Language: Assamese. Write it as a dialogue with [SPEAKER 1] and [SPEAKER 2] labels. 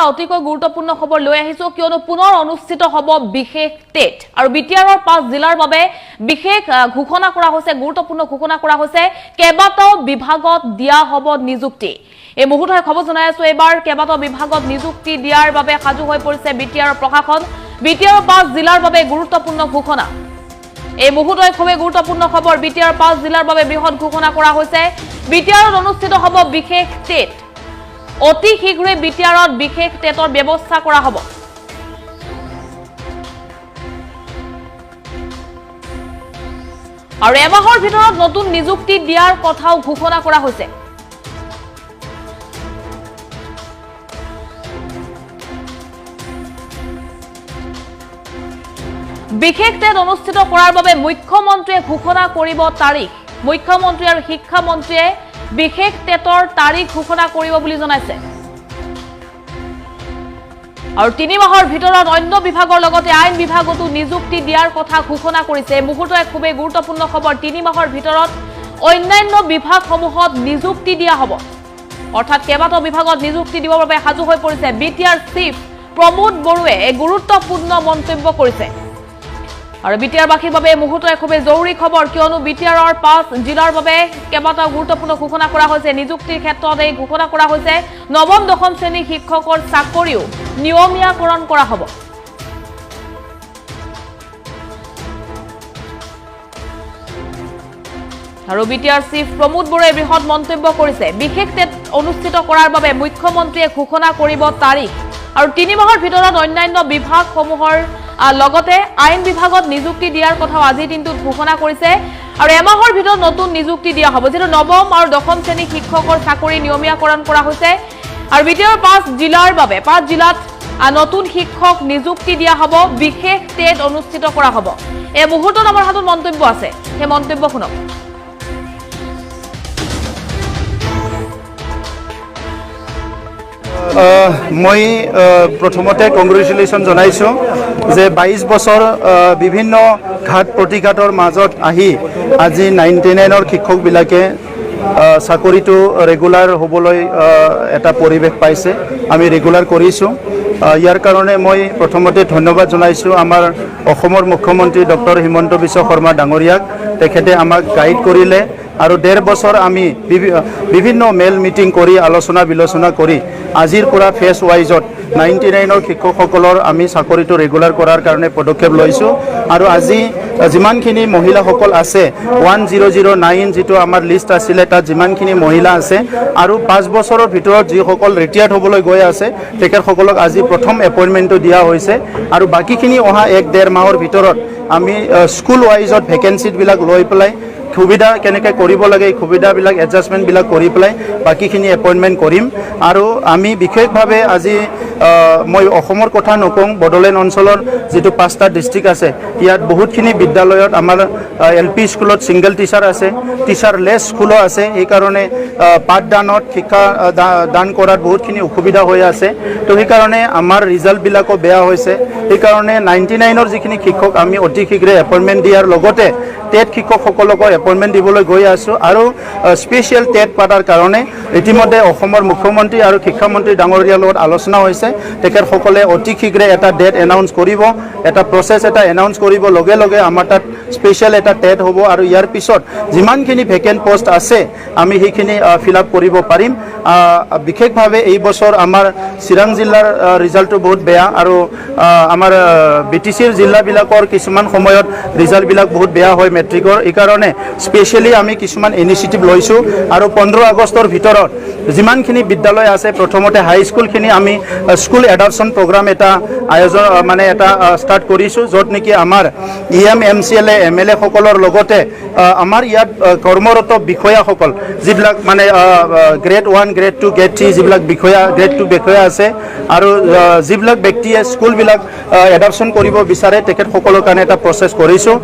[SPEAKER 1] অতিকৈ গুৰুত্বপূৰ্ণ খবৰ লৈ আহিছো কিয়নো পুনৰ অনুষ্ঠিত হ'ব বিশেষ টেট আৰু বিটিআৰৰ 5 জিলাৰ বাবে বিশেষ ঘোষণা কৰা হৈছে গুৰুত্বপূৰ্ণ ঘোষণা কৰা হৈছে কেবাটাও বিভাগত দিয়া হ'ব নিযুক্তি এই মুহূৰ্তত খবৰ জনাই আছো এবাৰ কেবাটাও বিভাগত নিযুক্তি দিয়াৰ বাবে সাজু হৈ পৰিছে বিটিআৰৰ প্ৰশাসন বিটিআৰৰ 5 জিলাৰ বাবে গুৰুত্বপূৰ্ণ ঘোষণা এই মুহূৰ্তত খুব গুৰুত্বপূৰ্ণ খবৰ বিটিআৰৰ 5 জিলাৰ বাবে বৃহৎ ঘোষণা কৰা হৈছে বিটিআৰত অনুষ্ঠিত হ'ব বিশেষ টেট অতি শীঘ্ৰে বিটিআৰত বিশেষ টেটৰ ব্যৱস্থা কৰা হ'ব আৰু এমাহৰ ভিতৰত নতুন নিযুক্তি দিয়াৰ কথাও ঘোষণা কৰা হৈছে বিশেষ টেট অনুষ্ঠিত কৰাৰ বাবে মুখ্যমন্ত্ৰীয়ে ঘোষণা কৰিব তাৰিখ মুখ্যমন্ত্ৰী আৰু শিক্ষা মন্ত্ৰীয়ে বিশেষ টেটৰ তাৰিখ ঘোষণা কৰিব বুলি জনাইছে আৰু 3 মাহৰ ভিতৰত অন্য বিভাগৰ লগতে আইন বিভাগতো নিযুক্তি দিয়াৰ কথা ঘোষণা কৰিছে এই মুহূৰ্তত খুব গুৰুত্বপূৰ্ণ খবৰ 3 মাহৰ ভিতৰত অন্যান্য বিভাগসমূহত নিযুক্তি দিয়া হ'ব অৰ্থাৎ কেবাটাও বিভাগত নিযুক্তি দিবৰ বাবে সাজু হৈ পৰিছে বিটিআৰ চিফ প্ৰমোদ বৰুৱে এক গুৰুত্বপূৰ্ণ মন্তব্য কৰিছে আৰু বিটিআৰ বাসীৰ বাবে মুহূৰ্তত খুব জৰুৰী খবৰ কিয়নো বিটিআৰৰ 5 জিলাৰ বাবে কেবাটাও গুৰুত্বপূৰ্ণ ঘোষণা কৰা হৈছে নিযুক্তিৰ ক্ষেত্ৰত এই ঘোষণা কৰা হৈছে নৱম দশম শ্ৰেণীৰ শিক্ষকৰ চাকৰিও নিয়মীয়াকৰণ কৰা হ'ব আৰু বিটিআৰ চিফ প্ৰমোদ বৰুৱে বৃহৎ মন্তব্য কৰিছে বিশেষ টেট অনুষ্ঠিত কৰাৰ বাবে মুখ্যমন্ত্ৰীয়ে ঘোষণা কৰিব তাৰিখ আৰু 3 মাহৰ ভিতৰত অন্যান্য বিভাগসমূহৰ লগতে আইন বিভাগত নিযুক্তি দিয়াৰ কথা আজি দিনটোত ঘোষণা কৰিছে আৰু এমাহৰ ভিতৰত নতুন নিযুক্তি দিয়া হ'ব যেটো নৱম আৰু দশম শ্ৰেণীৰ শিক্ষকৰ চাকৰি নিয়মীয়াকৰণ কৰা হৈছে আৰু বিটিআৰ 5 জিলাৰ বাবে 5 জিলাত নতুন শিক্ষক নিযুক্তি দিয়া হ'ব বিশেষ টেট অনুষ্ঠিত কৰা হ'ব এই মুহূৰ্তত আমাৰ হাতত মন্তব্য আছে সেই মন্তব্য শুনক
[SPEAKER 2] মই প্ৰথমতে কংগ্ৰেচুলেশ্যন জনাইছো যে 22 বছৰ বিভিন্ন ঘাট প্ৰতিঘাতৰ মাজত আহি আজি 99ৰ শিক্ষকবিলাকে চাকৰিটো ৰেগুলাৰ হ'বলৈ এটা পৰিৱেশ পাইছে আমি ৰেগুলাৰ কৰিছোঁ ইয়াৰ কাৰণে মই প্ৰথমতে ধন্যবাদ জনাইছো আমাৰ অসমৰ মুখ্যমন্ত্ৰী ডক্টৰ হিমন্ত বিশ্ব শৰ্মা ডাঙৰীয়াক তেখেতে আমাক গাইড কৰিলে আৰু 1.5 বছৰ আমি বিভিন্ন মেল মিটিং কৰি আলোচনা বিলোচনা কৰি আজিৰ পৰা ফেজ ওয়াইজত 99ৰ শিক্ষকসকলৰ আমি চাকৰিটো ৰেগুলাৰ কৰাৰ কাৰণে পদক্ষেপ লৈছোঁ আৰু আজি যিমানখিনি মহিলাসকল আছে 1009 যেটো আমাৰ লিষ্ট আছিল তাত যিমানখিনি মহিলা আছে আৰু 5 বছৰৰ ভিতৰত যিসকল ৰিটায়াৰ্ড হ'বলৈ গৈ আছে তেখেতসকলক আজি প্ৰথম এপইণ্টমেণ্টটো দিয়া হৈছে আৰু বাকিখিনি অহা 1.5 মাহৰ ভিতৰত আমি স্কুল ওয়াইজত ভেকেন্সিবিলাক লৈ পেলাই সুবিধা কেনেকৈ কৰিব লাগে এই সুবিধাবিলাক এডজাষ্টমেণ্টবিলাক কৰি পেলাই বাকিখিনি এপইণ্টমেণ্ট কৰিম আৰু আমি বিশেষভাৱে আজি মই অসমৰ কথা নকওঁ বড়োলেণ্ড অঞ্চলৰ যেটো 5টা ডিষ্ট্ৰিক্ট আছে ইয়াত বহুতখিনি বিদ্যালয়ত আমাৰ এলপি স্কুলত সিংগল টিচাৰ আছে টিচাৰলেছ স্কুলো আছে এই কাৰণে পাঠদানত শিক্ষা দান কৰাত বহুতখিনি অসুবিধা হৈ আছে তো সেই কাৰণে আমাৰ ৰিজাল্টবিলাকো বেয়া হৈছে এই কাৰণে 99ৰ যিখিনি শিক্ষক আমি অতি শীঘ্ৰে এপইণ্টমেণ্ট দিয়াৰ লগতে টেট শিক্ষকসকলক এপইণ্টমেণ্ট দিবলৈ গৈ আছোঁ আৰু স্পেচিয়েল টেট পাতাৰ কাৰণে ইতিমধ্যে অসমৰ মুখ্যমন্ত্ৰী আৰু শিক্ষামন্ত্ৰী ডাঙৰীয়াৰ লগত আলোচনা হৈছে তেখেতসকলে অতি শীঘ্ৰে এটা ডেট এনাউন্স কৰিব এটা প্ৰচেছ এটা এনাউন্স কৰিব লগে লগে আমাৰ তাত স্পেচিয়েল এটা টেট হ'ব আৰু ইয়াৰ পিছত যিমানখিনি ভেকেন্ট পোষ্ট আছে আমি সেইখিনি ফিল আপ কৰিব পাৰিম বিশেষভাৱে এই বছৰ আমাৰ চিৰাং জিলাৰ ৰিজাল্টটো বহুত বেয়া আৰু আমাৰ বিটিচিৰ জিলাবিলাকৰ কিছুমান সময়ত ৰিজাল্টবিলাক বহুত বেয়া হয় মেট্ৰিকৰ এই কাৰণে স্পেচিয়েলি আমি কিছুমান ইনিচিয়েটিভ লৈছোঁ আৰু 15 আগষ্টৰ ভিতৰত যিমানখিনি বিদ্যালয় আছে প্ৰথমতে হাই স্কুলখিনি আমি স্কুল এডপশ্যন প্ৰগ্ৰাম এটা আয়োজন মানে এটা ষ্টাৰ্ট কৰিছোঁ য'ত নেকি আমাৰ EM MCLA MLA সকলৰ লগতে আমাৰ ইয়াত কৰ্মৰত বিষয়াসকল যিবিলাক মানে গ্ৰেড 1 গ্ৰেড 2 গ্ৰেড 3 যিবিলাক বিষয়া গ্ৰেড 2 বিষয়া আছে আৰু যিবিলাক ব্যক্তিয়ে স্কুলবিলাক এডপশ্যন কৰিব বিচাৰে তেখেতসকলৰ কাৰণে এটা প্ৰচেছ কৰিছোঁ